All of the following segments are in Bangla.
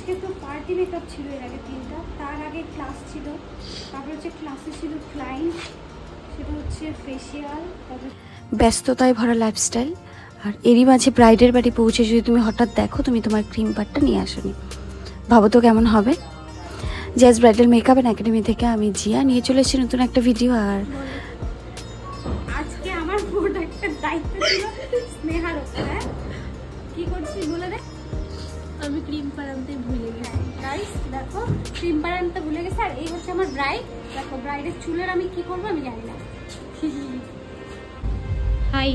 আজকে তো পার্টি মেকআপ ছিল, এর আগে 3টা, তার আগে ক্লাস ছিল, তারপর হচ্ছে ক্লাসে ছিল ক্লায়েন্ট, সেটা হচ্ছে ফেসিয়াল। ব্যস্ততায় ভরা লাইফস্টাইল, আর এরই মাঝে ব্রাইডের বাড়ি পৌঁছে যদি তুমি হঠাৎ দেখো তুমি তোমার ক্রিম পাডটা নিয়ে আসোনি, ভাবো তো কেমন হবে। Jazz bridal makeup and academy থেকে আমি জিয়া নিয়ে চলে এসেছি নতুন একটা ভিডিও। আর আজকে আমার পুরো একটা দায়িত্ব ছিল স্নেহার উপরে। কি করছিস বলে দে। আমি ক্রিম পাড়াতে ভুলে গেছি গাইস, দেখো ক্রিম পাড়াতে ভুলে গেছে। আর এই হচ্ছে আমার ব্রাইড। দেখো ব্রাইডের চুলের আমি কি করবো আমি জানি না। হাই,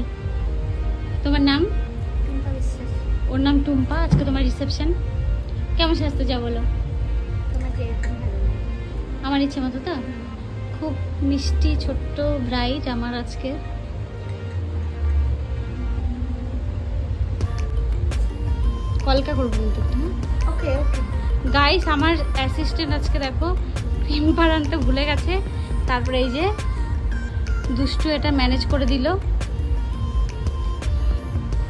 তোমার নাম? টুম্পা বিশ্বাস। ওর নাম টুম্পা। আজকে তোমার রিসেপশন, কেমন সাজতে যা বলো? তোমাকে এরকম ভালো লাগে? আমার ইচ্ছে মতো তো। খুব মিষ্টি ছোট্ট ব্রাইড আমার আজকে। কলকা করবো কিন্তু। ওকে ওকে গাইস, আমার অ্যাসিস্ট্যান্ট আজকে দেখো ক্রিম পাড়াতে ভুলে গেছে, তারপরে এই যে দুষ্টু এটা ম্যানেজ করে দিল।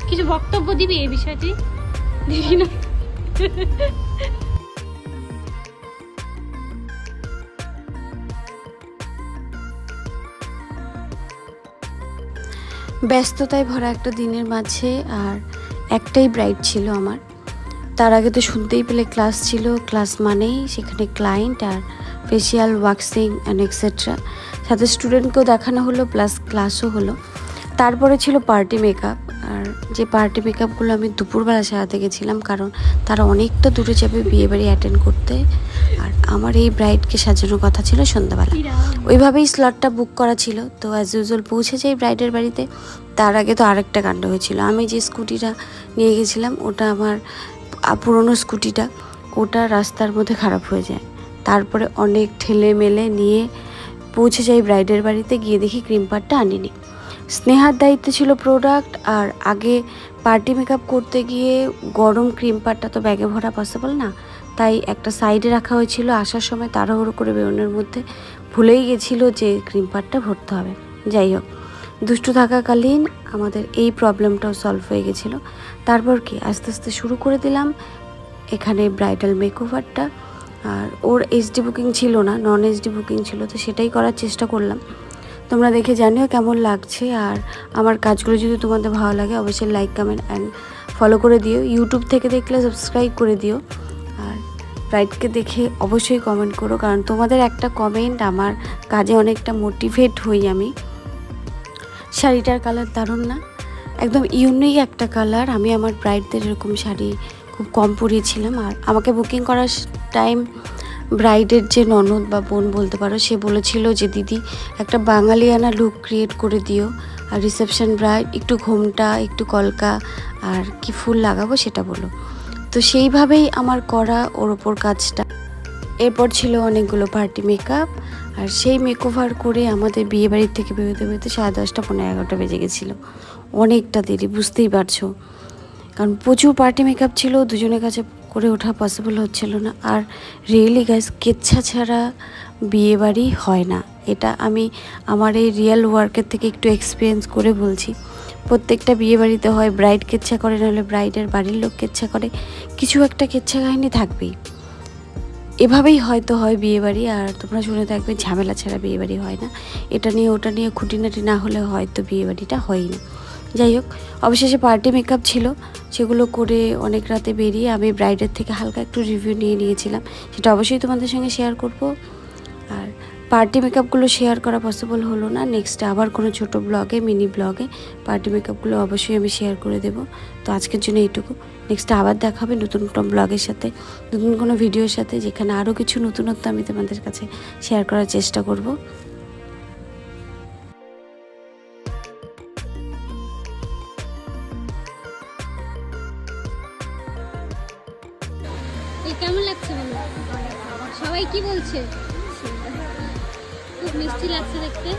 কিছু বক্তব্য দিবি এই বিষয়টি? দিবি না? ব্যস্ততায় ভরা একটা দিনের মাঝে আর একটাই ব্রাইড ছিল আমার। তার আগে তো শুনতেই পেলে ক্লাস ছিল, ক্লাস মানেই সেখানে ক্লায়েন্ট আর ফেসিয়াল, ওয়াক্সিং অ্যান্ড এক্সেট্রা, সাথে স্টুডেন্টকেও দেখানো হলো প্লাস ক্লাসও হলো। তারপরে ছিল পার্টি মেকআপ। আর যে পার্টি মেকআপগুলো আমি দুপুরবেলা সাজাতে গেছিলাম, কারণ তারা অনেকটা দূরে যাবে বিয়েবাড়ি অ্যাটেন্ড করতে, আর আমার এই ব্রাইডকে সাজানোর কথা ছিল সন্ধ্যাবেলা। ওইভাবেই স্লটটা বুক করা ছিল। তো অ্যাজ ইউজুয়াল পৌঁছে যাই ব্রাইডের বাড়িতে। তার আগে তো আরেকটা কাণ্ড হয়েছিল। আমি যে স্কুটিটা নিয়ে গেছিলাম ওটা আমার পুরনো স্কুটিটা, ওটা রাস্তার মধ্যে খারাপ হয়ে যায়। তারপরে অনেক ঠেলে মেলে নিয়ে পৌঁছে যাই ব্রাইডের বাড়িতে। গিয়ে দেখি ক্রিম পাডটা আনিনি। স্নেহার দায়িত্বে ছিল প্রোডাক্ট, আর আগে পার্টি মেকআপ করতে গিয়ে গরম ক্রিম পাডটা তো ব্যাগে ভরা পসিবল না, তাই একটা সাইডে রাখা হয়েছিল। আসার সময় তাড়াহুড়ো করে বেরোনোর মধ্যে ভুলেই গেছিলো যে ক্রিম পাডটা ভরতে হবে। যাই হোক, দুষ্টু থাকাকালীন আমাদের এই প্রবলেমটাও সলভ হয়ে গেছিলো। তারপর কি আস্তে আস্তে শুরু করে দিলাম এখানে ব্রাইডাল মেকওভারটা। আর ওর এইচডি বুকিং ছিল না, নন এইচডি বুকিং ছিল, তো সেটাই করার চেষ্টা করলাম। তোমরা দেখে জানিও কেমন লাগছে। আর আমার কাজগুলো যদি তোমাদের ভালো লাগে অবশ্যই লাইক, কমেন্ট অ্যান্ড ফলো করে দিও। ইউটিউব থেকে দেখলে সাবস্ক্রাইব করে দিও। আর ব্রাইডকে দেখে অবশ্যই কমেন্ট করো, কারণ তোমাদের একটা কমেন্ট আমার কাজে অনেকটা মোটিভেট হই আমি। শাড়িটার কালার দারুণ না? একদম ইউনিক একটা কালার। আমি আমার ব্রাইডদের এরকম শাড়ি খুব কম পরিয়েছিলাম। আর আমাকে বুকিং করার টাইম ব্রাইডের যে ননদ বা বোন বলতে পারো, সে বলেছিল যে দিদি একটা বাঙালিয়ানা লুক ক্রিয়েট করে দিও, আর রিসেপশন ব্রাইড একটু ঘোমটা, একটু কলকা আর কি ফুল লাগাবো সেটা বলো। তো সেইভাবেই আমার করা ওর ওপর কাজটা। এরপর ছিল অনেকগুলো পার্টি মেকআপ, আর সেই মেকওভার করে আমাদের বিয়েবাড়ির থেকে বেরোতে বেরোতে 10:30 পৌনে 11টা বেজে গেছিলো। অনেকটা দেরি, বুঝতেই পারছো, কারণ প্রচুর পার্টি মেকআপ ছিল, দুজনের কাছে করে ওঠা পসিবল হচ্ছিল না। আর রিয়েলি গাইস, কেচ্ছা ছাড়া বিয়েবাড়ি হয় না। এটা আমি আমার এই রিয়েল ওয়ার্কের থেকে একটু এক্সপিরিয়েন্স করে বলছি। প্রত্যেকটা বিয়েবাড়িতে হয় ব্রাইড কেচ্ছা করে, নাহলে ব্রাইডের বাড়ির লোক কেচ্ছা করে, কিছু একটা কেচ্ছা কাহিনী থাকবেই। এভাবেই হয়তো হয় বিয়েবাড়ি। আর তোমরা শুনে থাকবে ঝামেলা ছাড়া বিয়েবাড়ি হয় না। এটা নিয়ে ওটা নিয়ে খুঁটিনাটি না হলে হয়তো বিয়েবাড়িটা হয়ই না। যাই হোক, অবশেষে পার্টি মেকআপ ছিল, সেগুলো করে অনেক রাতে বেরিয়ে আমি ব্রাইডের থেকে হালকা একটু রিভিউ নিয়ে নিয়েছিলাম, সেটা অবশ্যই তোমাদের সঙ্গে শেয়ার করব। আর পার্টি মেকআপগুলো শেয়ার করা পসিবল হলো না। নেক্সট আবার কোনো ছোট ব্লগে, মিনি ব্লগে পার্টি মেকআপগুলো অবশ্যই আমি শেয়ার করে দেব। তো আজকের জন্য এইটুকু। নেক্সট আবার দেখা হবে নতুন কোনো ব্লগের সাথে, নতুন কোনো ভিডিওর সাথে, যেখানে আরও কিছু নতুনত্ব আমি তোমাদের কাছে শেয়ার করার চেষ্টা করব। কেমন লাগছে বলো? সবাই কি বলছে? খুব মিষ্টি লাগছে দেখতে।